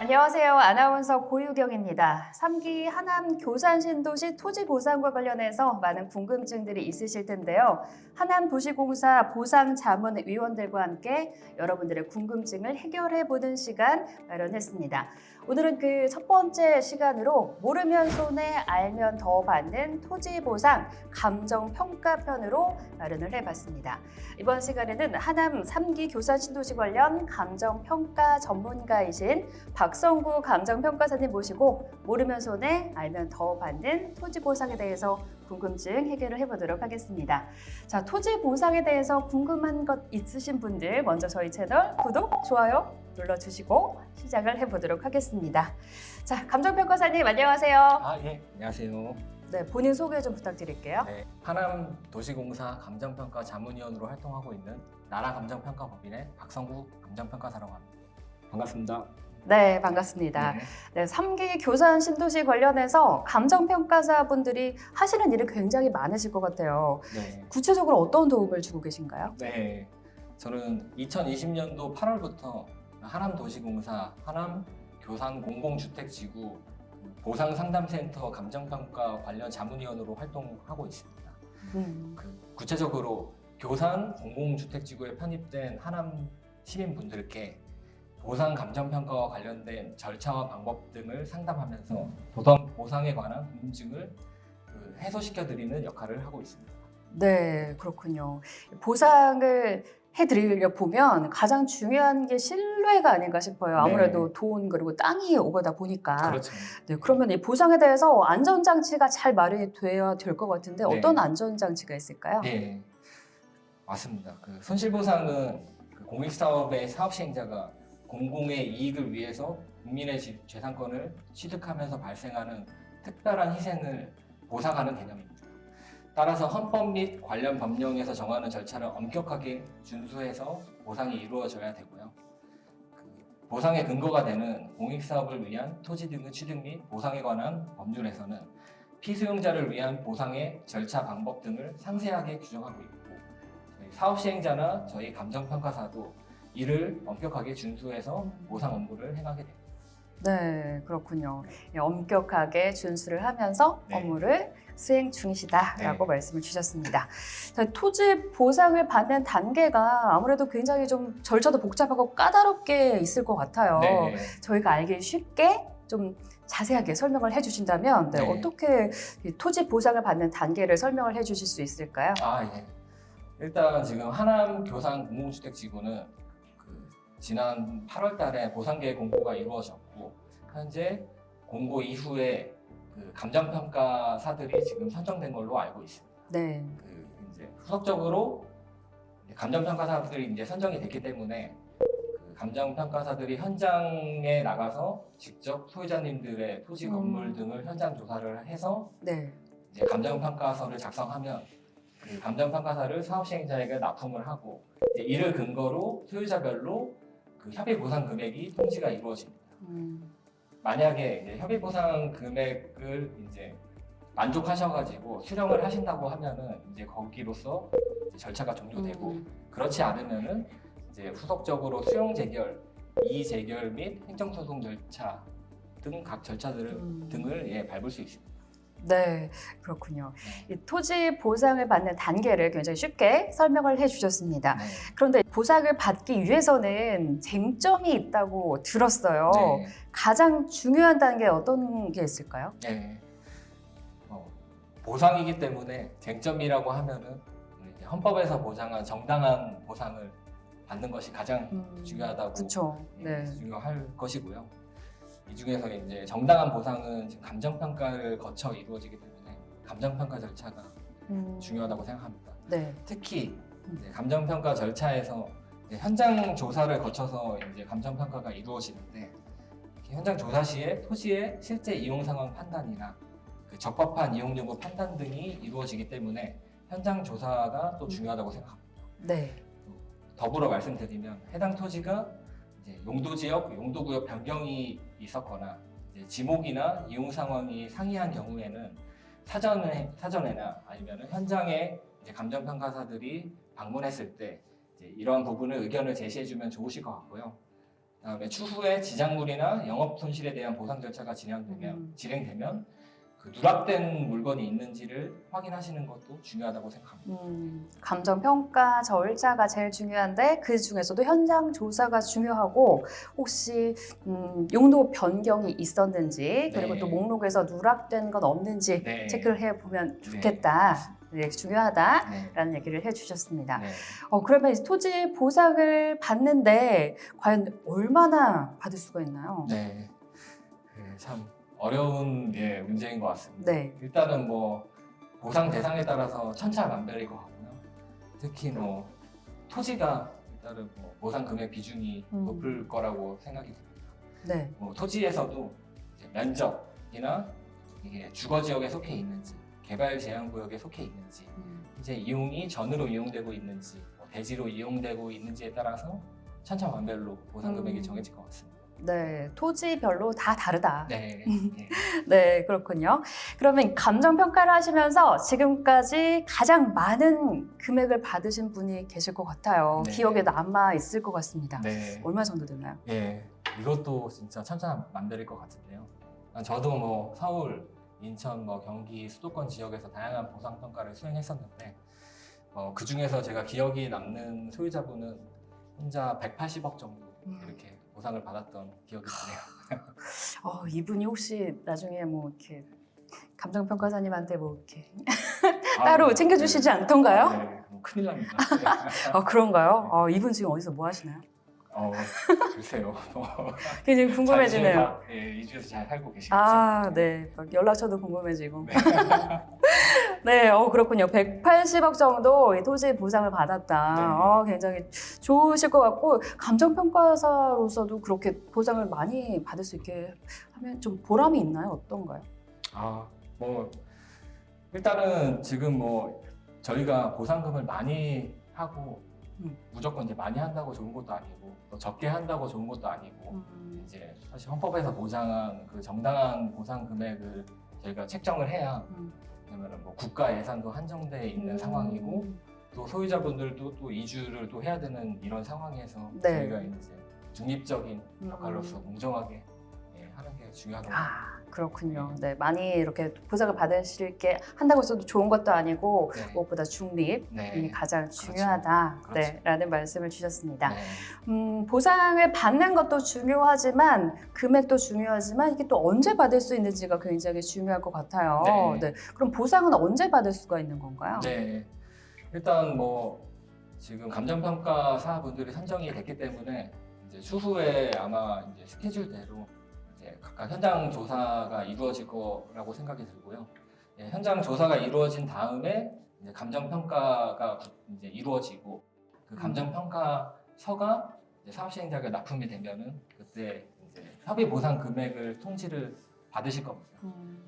안녕하세요. 아나운서 고유경입니다. 3기 하남 교산 신도시 토지 보상과 관련해서 많은 궁금증들이 있으실 텐데요. 하남도시공사 보상자문위원들과 함께 여러분들의 궁금증을 해결해보는 시간 마련했습니다. 오늘은 그 첫 번째 시간으로 모르면 손해, 알면 더 받는 토지 보상 감정평가편으로 마련을 해봤습니다. 이번 시간에는 하남 3기 교산 신도시 관련 감정평가 전문가이신 박성구 감정평가사님 모시고 모르면 손해, 알면 더 받는 토지 보상에 대해서 궁금증 해결을 해보도록 하겠습니다. 자, 토지 보상에 대해서 궁금한 것 있으신 분들 먼저 저희 채널 구독, 좋아요 눌러주시고 시작을 해보도록 하겠습니다. 자, 감정평가사님 안녕하세요. 예, 안녕하세요. 네, 본인 소개 좀 부탁드릴게요. 네, 하남도시공사 감정평가 자문위원으로 활동하고 있는 나라감정평가법인의 박성구 감정평가사라고 합니다. 반갑습니다. 네, 반갑습니다. 네. 네, 3기 교산 신도시 관련해서 감정평가사 분들이 하시는 일이 굉장히 많으실 것 같아요. 네. 구체적으로 어떤 도움을 주고 계신가요? 네, 저는 2020년도 8월부터 하남도시공사 하남교산공공주택지구 보상상담센터 감정평가 관련 자문위원으로 활동하고 있습니다. 구체적으로 교산 공공주택지구에 편입된 하남 시민분들께 보상 감정평가와 관련된 절차와 방법 등을 상담하면서 보상에 관한 궁금증을 해소시켜드리는 역할을 하고 있습니다. 네, 그렇군요. 보상을 해드리려 보면 가장 중요한 게 신뢰가 아닌가 싶어요. 아무래도 네. 돈 그리고 땅이 오가다 보니까. 그렇죠. 네, 그러면 이 보상에 대해서 안전장치가 잘 마련이 돼야 될 것 같은데 네. 어떤 안전장치가 있을까요? 네, 맞습니다. 손실보상은 공익사업의 사업시행자가 공공의 이익을 위해서 국민의 재산권을 취득하면서 발생하는 특별한 희생을 보상하는 개념입니다. 따라서 헌법 및 관련 법령에서 정하는 절차를 엄격하게 준수해서 보상이 이루어져야 되고요. 보상의 근거가 되는 공익사업을 위한 토지 등의 취득 및 보상에 관한 법률에서는 피수용자를 위한 보상의 절차 방법 등을 상세하게 규정하고 있고, 저희 사업시행자나 저희 감정평가사도 이를 엄격하게 준수해서 보상 업무를 행하게 됩니다. 네, 그렇군요. 엄격하게 준수를 하면서 네. 업무를 수행 중이시다라고 네. 말씀을 주셨습니다. 자, 토지 보상을 받는 단계가 아무래도 굉장히 좀 절차도 복잡하고 까다롭게 있을 것 같아요. 네. 저희가 알기 쉽게 좀 자세하게 설명을 해주신다면 네. 어떻게 이 토지 보상을 받는 단계를 설명을 해주실 수 있을까요? 예. 일단 지금 하남 교산 공공주택지구는 지난 8월 달에 보상계획 공고가 이루어졌고, 현재 공고 이후에 감정평가사들이 지금 선정된 걸로 알고 있습니다. 네. 이제 후속적으로 감정평가사들이 이제 선정이 됐기 때문에 감정평가사들이 현장에 나가서 직접 소유자님들의 토지 건물 등을 현장 조사를 해서 네. 이제 감정평가서를 작성하면 감정평가사를 사업시행자에게 납품을 하고, 이제 이를 근거로 소유자별로 협의 보상 금액이 통지가 이루어집니다. 만약에 이제 협의 보상 금액을 이제 만족하셔가지고 수령을 하신다고 하면은 이제 거기로서 이제 절차가 종료되고, 그렇지 않으면은 이제 후속적으로 수용 재결, 이의 재결 및 행정소송 절차 등 각 절차들을 등을 밟을 수 있습니다. 네, 그렇군요. 이 토지 보상을 받는 단계를 굉장히 쉽게 설명을 해주셨습니다. 네. 그런데 보상을 받기 위해서는 쟁점이 있다고 들었어요. 네. 가장 중요한 단계 어떤 게 있을까요? 네. 보상이기 때문에 쟁점이라고 하면은 이제 헌법에서 보장한 정당한 보상을 받는 것이 가장 중요하다고 그렇죠. 네. 중요할 것이고요. 이 중에서 이제 정당한 보상은 지금 감정평가를 거쳐 이루어지기 때문에 감정평가 절차가 중요하다고 생각합니다. 네. 특히 이제 감정평가 절차에서 이제 현장 조사를 거쳐서 이제 감정평가가 이루어지는데, 현장 조사 시에 토지의 실제 이용 상황 판단이나 적법한 이용 여부 판단 등이 이루어지기 때문에 현장 조사가 또 중요하다고 생각합니다. 네. 더불어 말씀드리면 해당 토지가 이제 용도지역, 용도구역 변경이 있었거나 이제 지목이나 이용 상황이 상이한 경우에는 사전에나 아니면 현장에 이제 감정평가사들이 방문했을 때 이제 이러한 부분을 의견을 제시해주면 좋으실 것 같고요. 그다음에 추후에 지작물이나 영업 손실에 대한 보상 절차가 진행되면 그 누락된 물건이 있는지를 확인하시는 것도 중요하다고 생각합니다. 감정평가 절차가 제일 중요한데 그 중에서도 현장 조사가 중요하고 혹시 용도 변경이 있었는지 그리고 네. 또 목록에서 누락된 건 없는지 네. 체크를 해보면 좋겠다. 네, 중요하다라는 네. 얘기를 해주셨습니다. 네. 그러면 이제 토지 보상을 받는데 과연 얼마나 받을 수가 있나요? 네. 참 어려운 문제인 것 같습니다. 네. 일단은 뭐 보상 대상에 따라서 천차만별일 것 같고요. 특히 뭐 토지가 일단은 뭐 보상 금액 비중이 높을 거라고 생각이 듭니다. 네. 뭐 토지에서도 이제 면적이나 이게 주거 지역에 속해 있는지, 개발 제한 구역에 속해 있는지, 이제 이용이 전으로 이용되고 있는지, 뭐 대지로 이용되고 있는지에 따라서 천차만별로 보상 금액이 정해질 것 같습니다. 네, 토지별로 다 다르다. 네. 네, 그렇군요. 그러면 감정평가를 하시면서 지금까지 가장 많은 금액을 받으신 분이 계실 것 같아요. 네. 기억에 남아 있을 것 같습니다. 네. 얼마 정도 되나요? 예, 이것도 진짜 천차만별일 것 같은데요. 저도 뭐 서울, 인천, 뭐 경기, 수도권 지역에서 다양한 보상 평가를 수행했었는데 그 중에서 제가 기억이 남는 소유자분은 혼자 180억 정도 이렇게 보상을 받았던 기억이 나네요. 이분이 혹시 나중에 뭐 이렇게 감정평가사님한테 뭐 이렇게 따로 챙겨주시지 않던가요? 네, 큰일 납니다. 그런가요? 이분 지금 어디서 뭐 하시나요? 글쎄요. 굉장히 궁금해지네요. 이주에서 잘 살고 계시겠죠. 네. 막 연락처도 궁금해지고. 네, 그렇군요. 180억 정도 이 토지 보상을 받았다. 네. 굉장히 좋으실 것 같고, 감정평가사로서도 그렇게 보상을 많이 받을 수 있게 하면 좀 보람이 있나요? 어떤가요? 뭐, 일단은 지금 뭐, 저희가 보상금을 많이 하고, 무조건 이제 많이 한다고 좋은 것도 아니고, 또 적게 한다고 좋은 것도 아니고, 이제 사실 헌법에서 보장한 그 정당한 보상 금액을 저희가 책정을 해야, 왜냐면 뭐 국가 예산도 한정돼 있는 상황이고, 또 소유자분들도 또 이주를 또 해야 되는 이런 상황에서 네. 저희가 이제 중립적인 역할로서 공정하게 하는 게 중요하다고 생각합니다. 그렇군요. 네, 많이 이렇게 보상을 받으실게 한다고 해서도 좋은 것도 아니고 네. 무엇보다 중립이 네. 가장 그렇죠. 중요하다. 그렇죠. 네, 라는 말씀을 주셨습니다. 네. 보상을 받는 것도 중요하지만 금액도 중요하지만 이게 또 언제 받을 수 있는지가 굉장히 중요할 것 같아요. 네. 네. 그럼 보상은 언제 받을 수가 있는 건가요? 네. 일단 뭐 지금 감정평가사분들이 선정이 됐기 때문에 이제 추후에 아마 이제 스케줄대로 이제 각각 현장 조사가 이루어질 거라고 생각이 들고요. 현장 조사가 이루어진 다음에 이제 감정평가가 이제 이루어지고 그 감정평가서가 이제 사업시행자가 납품이 되면은 그때 이제 협의 보상 금액을 통지를 받으실 겁니다.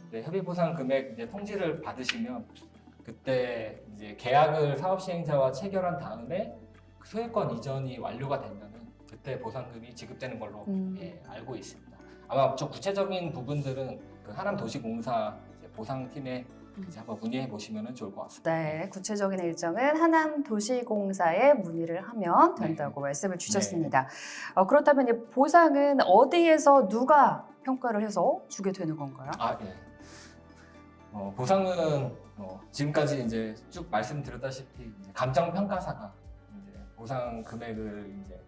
네, 협의 보상 금액 이제 통지를 받으시면 그때 이제 계약을 사업 시행자와 체결한 다음에 그 소유권 이전이 완료가 되면은 그때 보상금이 지급되는 걸로 알고 있습니다. 아마 좀 구체적인 부분들은 그 하남도시공사 이제 보상팀에 이제 한번 문의해 보시면 좋을 것 같습니다. 네, 구체적인 일정은 하남도시공사에 문의를 하면 된다고 말씀을 주셨습니다. 그렇다면 이 보상은 어디에서 누가 평가를 해서 주게 되는 건가요? 예. 보상은 지금까지 이제 쭉 말씀드렸다시피 이제 감정평가사가 이제 보상 금액을 이제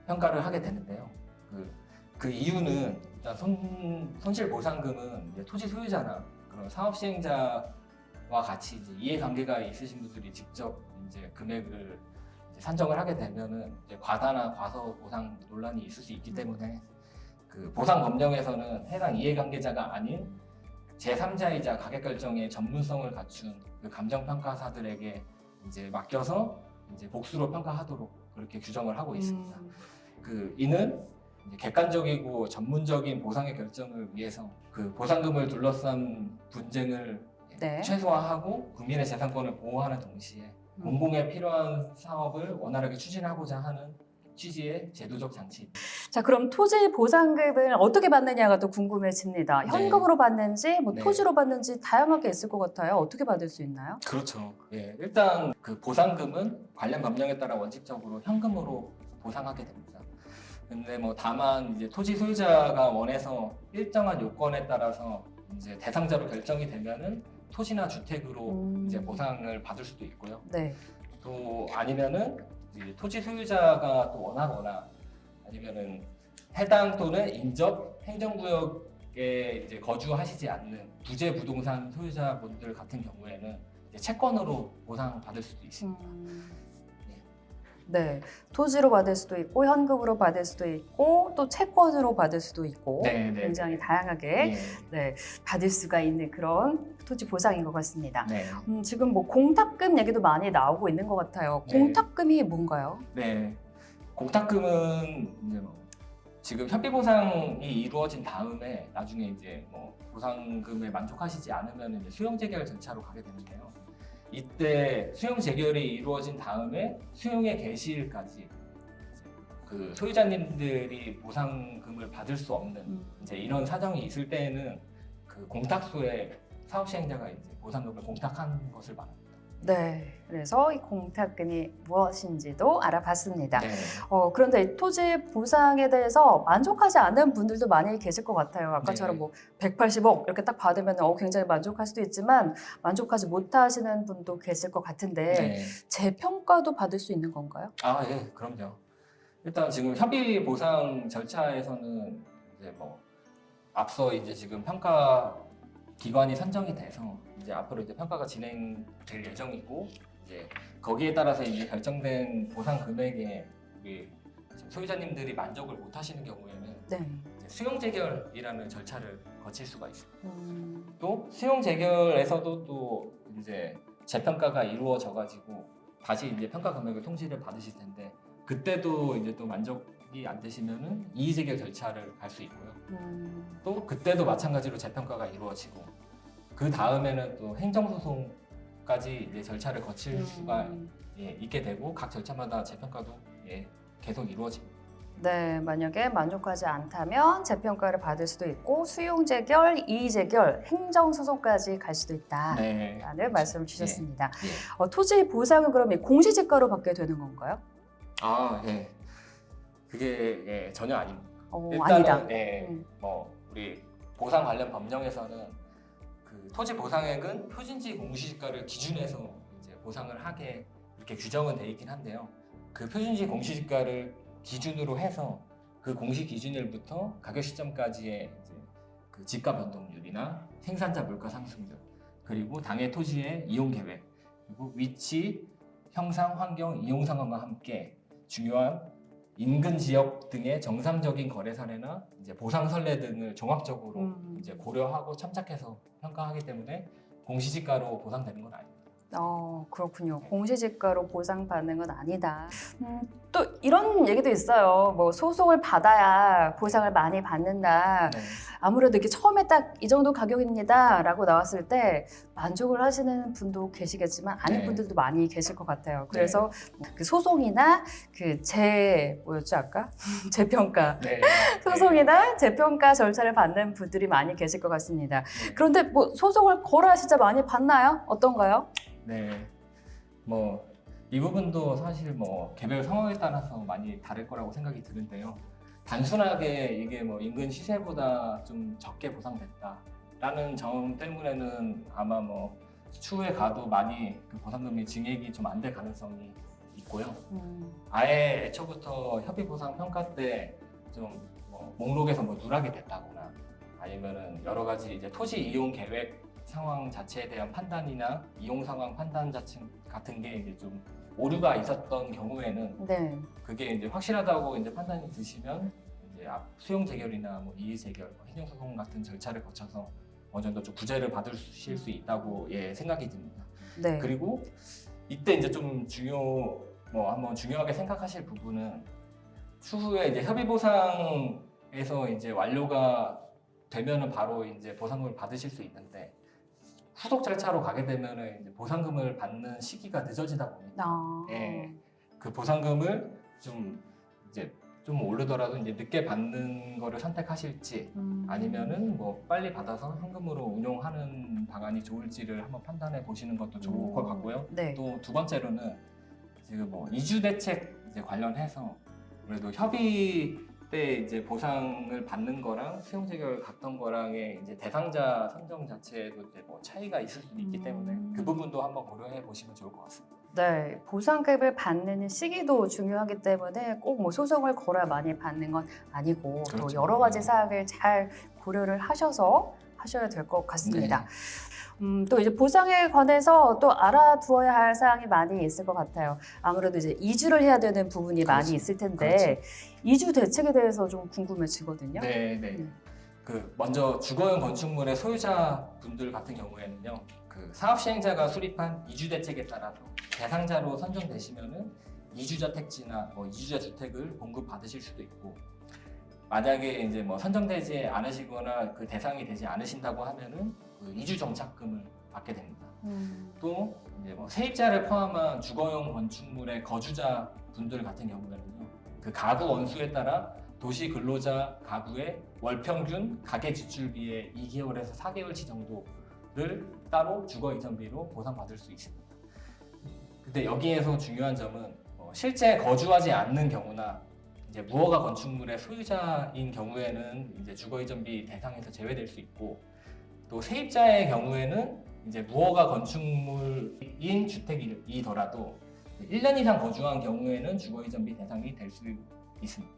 평가를 하게 되는데요. 그 이유는 일단 손실 보상금은 이제 토지 소유자나 그런 사업 시행자와 같이 이제 이해관계가 있으신 분들이 직접 이제 금액을 이제 산정을 하게 되면은 이제 과다나 과소 보상 논란이 있을 수 있기 때문에 그 보상 법령에서는 해당 이해관계자가 아닌 제3자이자 가격 결정의 전문성을 갖춘 그 감정평가사들에게 이제 맡겨서 이제 복수로 평가하도록 그렇게 규정을 하고 있습니다. 이는 이제 객관적이고 전문적인 보상의 결정을 위해서 그 보상금을 둘러싼 분쟁을 네. 최소화하고 국민의 재산권을 보호하는 동시에 공공에 필요한 사업을 원활하게 추진하고자 하는 취지의 제도적 장치입니다. 자, 그럼 토지 보상금을 어떻게 받느냐가 또 궁금해집니다. 네. 현금으로 받는지, 뭐 네. 토지로 받는지 다양하게 있을 것 같아요. 어떻게 받을 수 있나요? 그렇죠. 일단 그 보상금은 관련 법령에 따라 원칙적으로 현금으로 보상하게 됩니다. 근데 뭐 다만 이제 토지 소유자가 원해서 일정한 요건에 따라서 이제 대상자로 결정이 되면은 토지나 주택으로 이제 보상을 받을 수도 있고요. 네. 또 아니면은 이제 토지 소유자가 또 원하거나 아니면은 해당 또는 인접 행정구역에 이제 거주하시지 않는 부재 부동산 소유자분들 같은 경우에는 이제 채권으로 보상 받을 수도 있습니다. 네, 토지로 받을 수도 있고 현금으로 받을 수도 있고 또 채권으로 받을 수도 있고 네, 네, 굉장히 네. 다양하게 예. 네, 받을 수가 있는 그런 토지 보상인 것 같습니다. 네. 지금 뭐 공탁금 얘기도 많이 나오고 있는 것 같아요. 네. 공탁금이 뭔가요? 네. 공탁금은 이제 뭐 지금 협의 보상이 이루어진 다음에 나중에 이제 뭐 보상금에 만족하시지 않으면 이제 수용 재결 절차로 가게 되는데요. 이때 수용 재결이 이루어진 다음에 수용의 개시일까지 그 소유자님들이 보상금을 받을 수 없는 이제 이런 사정이 있을 때에는 그 공탁소에 사업 시행자가 이제 보상금을 공탁한 것을 말합니다. 네, 그래서 이 공탁금이 무엇인지도 알아봤습니다. 네. 그런데 이 토지 보상에 대해서 만족하지 않는 분들도 많이 계실 것 같아요. 아까처럼 네. 뭐 180억 이렇게 딱 받으면 굉장히 만족할 수도 있지만 만족하지 못하시는 분도 계실 것 같은데 네. 재평가도 받을 수 있는 건가요? 아, 예, 그럼요. 일단 지금 협의 보상 절차에서는 이제 뭐 앞서 이제 지금 평가 기관이 선정이 돼서 이제 앞으로 이제 평가가 진행될 예정이고 이제 거기에 따라서 이제 결정된 보상 금액에 우리 지금 소유자님들이 만족을 못 하시는 경우에는 네. 이제 수용 재결이라는 절차를 거칠 수가 있습니다. 음, 또 수용 재결에서도 또 이제 재평가가 이루어져 가지고 다시 이제 평가 금액을 통지를 받으실 텐데 그때도 이제 또 만족이 안 되시면은 이의 재결 절차를 갈 수 있고요. 또 그때도 마찬가지로 재평가가 이루어지고 그 다음에는 또 행정소송까지 이제 절차를 거칠 수가 있게 되고 각 절차마다 재평가도 계속 이루어집니다. 네, 만약에 만족하지 않다면 재평가를 받을 수도 있고 수용 재결, 이의 재결, 행정 소송까지 갈 수도 있다라는 네. 말씀을 주셨습니다. 예. 토지 보상은 그러면 공시지가로 받게 되는 건가요? 아, 예. 그게 전혀 아닙니다. 아니다. 일단은 뭐 우리 보상 관련 법령에서는 그 토지 보상액은 표준지 공시지가를 기준해서 이제 보상을 하게 이렇게 규정은 돼 있긴 한데요. 그 표준지 공시지가를 기준으로 해서 그 공시 기준일부터 가격 시점까지의 이제 그 지가 변동률이나 생산자 물가 상승률 그리고 당해 토지의 이용 계획 그리고 위치, 형상, 환경, 이용 상황과 함께 중요한 인근 지역 등의 정상적인 거래 사례나 이제 보상 선례 등을 종합적으로 이제 고려하고 참작해서 평가하기 때문에 공시지가로 보상되는 건 아닙니다. 그렇군요. 공시지가로 보상받는 건 아니다. 또 이런 얘기도 있어요. 뭐 소송을 받아야 보상을 많이 받는다. 네. 아무래도 이렇게 처음에 딱 이 정도 가격입니다라고 나왔을 때 만족을 하시는 분도 계시겠지만 아닌 네. 분들도 많이 계실 것 같아요. 그래서 그 소송이나 뭐였죠 아까 재평가 네. 소송이나 재평가 절차를 받는 분들이 많이 계실 것 같습니다. 네. 그런데 뭐 소송을 걸어야 진짜 많이 받나요? 어떤가요? 네. 뭐 이 부분도 사실 뭐 개별 상황에 따라서 많이 다를 거라고 생각이 드는데요. 단순하게 이게 뭐 인근 시세보다 좀 적게 보상됐다라는 점 때문에는 아마 뭐 추후에 가도 많이 그 보상금이 증액이 좀 안 될 가능성이 있고요. 아예 애초부터 협의 보상 평가 때 좀 뭐 목록에서 뭐 누락이 됐다거나 아니면은 여러 가지 이제 토지 이용 계획 상황 자체에 대한 판단이나 이용 상황 판단 자체 같은 게 이제 좀 오류가 있었던 경우에는 네. 그게 이제 확실하다고 이제 판단이 드시면 이제 수용 재결이나 뭐 이의 재결, 행정소송 같은 절차를 거쳐서 어느 정도 좀 구제를 받으실 수 있다고 생각이 듭니다. 네. 그리고 이때 이제 좀 한번 중요하게 생각하실 부분은 추후에 이제 협의 보상에서 이제 완료가 되면은 바로 이제 보상금을 받으실 수 있는데 후속 절차로 가게 되면은 이제 보상금을 받는 시기가 늦어지다 보니까 그 보상금을 좀 오르더라도 이제 늦게 받는 거를 선택하실지 아니면은 뭐 빨리 받아서 현금으로 운용하는 방안이 좋을지를 한번 판단해 보시는 것도 좋을 것 같고요. 네. 또 두 번째로는 지금 뭐 이주 대책 이제 관련해서 그래도 협의 그때 이제 보상을 받는 거랑 수용재결 갔던 거랑의 이제 대상자 선정 자체에도 이제 뭐 차이가 있을 수도 있기 때문에 그 부분도 한번 고려해 보시면 좋을 것 같습니다. 네, 보상급을 받는 시기도 중요하기 때문에 꼭 뭐 소송을 걸어야 많이 받는 건 아니고 또 그렇죠. 여러 가지 사항을 잘 고려를 하셔서 하셔야 될 것 같습니다. 또 이제 보상에 관해서 또 알아두어야 할 사항이 많이 있을 것 같아요. 아무래도 이제 이주를 해야 되는 부분이 많이 그렇죠. 있을 텐데 이주 대책에 대해서 좀 궁금해지거든요. 네. 그 먼저 주거용 건축물의 소유자 분들 같은 경우에는요, 그 사업 시행자가 수립한 이주 대책에 따라서 대상자로 선정되시면은 이주자 택지나 뭐 이주자 주택을 공급 받으실 수도 있고, 만약에 이제 뭐 선정되지 않으시거나 그 대상이 되지 않으신다고 하면은 그 이주 정착금을 받게 됩니다. 또 이제 뭐 세입자를 포함한 주거용 건축물의 거주자 분들 같은 경우에는요, 그 가구 원수에 따라 도시 근로자 가구의 월 평균 가계 지출비의 2개월에서 4개월치 정도를 따로 주거 이전비로 보상받을 수 있습니다. 근데 여기에서 중요한 점은 실제 거주하지 않는 경우나 이제 무허가 건축물의 소유자인 경우에는 이제 주거 이전비 대상에서 제외될 수 있고, 또 세입자의 경우에는 이제 무허가 건축물인 주택이더라도 1년 이상 거주한 경우에는 주거 이전비 대상이 될 수 있습니다.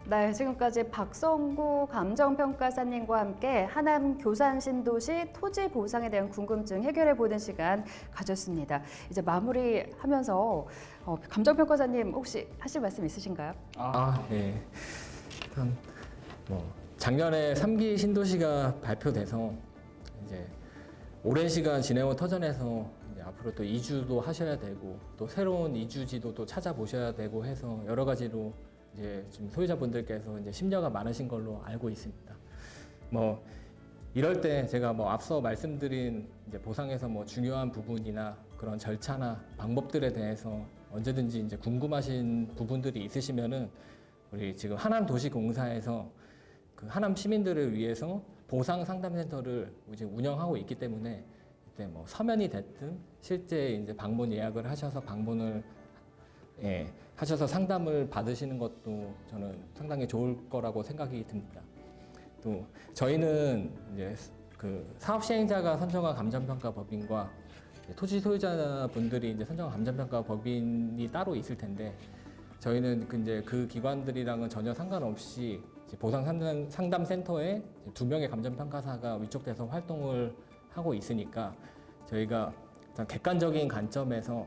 네, 지금까지 박성구 감정평가사님과 함께 하남 교산 신도시 토지 보상에 대한 궁금증 해결해 보는 시간 가졌습니다. 이제 마무리하면서 감정평가사님 혹시 하실 말씀 있으신가요? 네. 일단 뭐 작년에 3기 신도시가 발표돼서 이제 오랜 시간 지내온 터전에서 이제 앞으로 또 이주도 하셔야 되고 또 새로운 이주지도 또 찾아보셔야 되고 해서 여러 가지로 이제 지금 소유자분들께서 이제 심려가 많으신 걸로 알고 있습니다. 뭐 이럴 때 제가 뭐 앞서 말씀드린 이제 보상에서 뭐 중요한 부분이나 그런 절차나 방법들에 대해서 언제든지 이제 궁금하신 부분들이 있으시면은 우리 지금 하남도시공사에서 그 하남 시민들을 위해서 보상 상담센터를 이제 운영하고 있기 때문에 이때 뭐 서면이 됐든 실제 이제 방문 예약을 하셔서 방문을 하셔서 상담을 받으시는 것도 저는 상당히 좋을 거라고 생각이 듭니다. 또 저희는 이제 그 사업 시행자가 선정한 감정평가 법인과 토지 소유자분들이 이제 선정한 감정평가 법인이 따로 있을 텐데 저희는 이제 그 기관들이랑은 전혀 상관없이 이제 보상 상담 센터에 2명의 감정평가사가 위촉돼서 활동을 하고 있으니까 저희가 객관적인 관점에서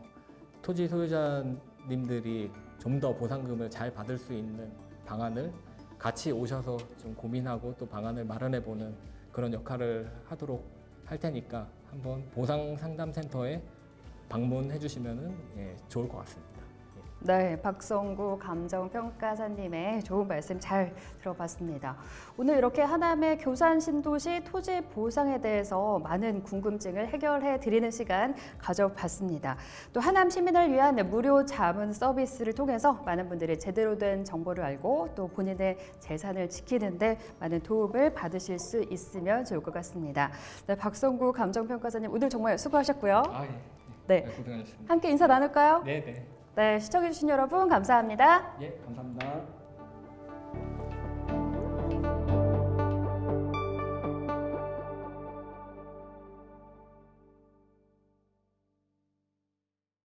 토지 소유자님들이 좀 더 보상금을 잘 받을 수 있는 방안을 같이 오셔서 좀 고민하고 또 방안을 마련해보는 그런 역할을 하도록 할 테니까 한번 보상 상담센터에 방문해 주시면 좋을 것 같습니다. 네, 박성구 감정평가사님의 좋은 말씀 잘 들어봤습니다. 오늘 이렇게 하남의 교산 신도시 토지 보상에 대해서 많은 궁금증을 해결해 드리는 시간 가져봤습니다. 또 하남 시민을 위한 무료 자문 서비스를 통해서 많은 분들이 제대로 된 정보를 알고 또 본인의 재산을 지키는데 많은 도움을 받으실 수 있으면 좋을 것 같습니다. 네, 박성구 감정평가사님 오늘 정말 수고하셨고요. 네, 고생하셨습니다. 함께 인사 나눌까요? 네. 네, 시청해주신 여러분 감사합니다. 감사합니다.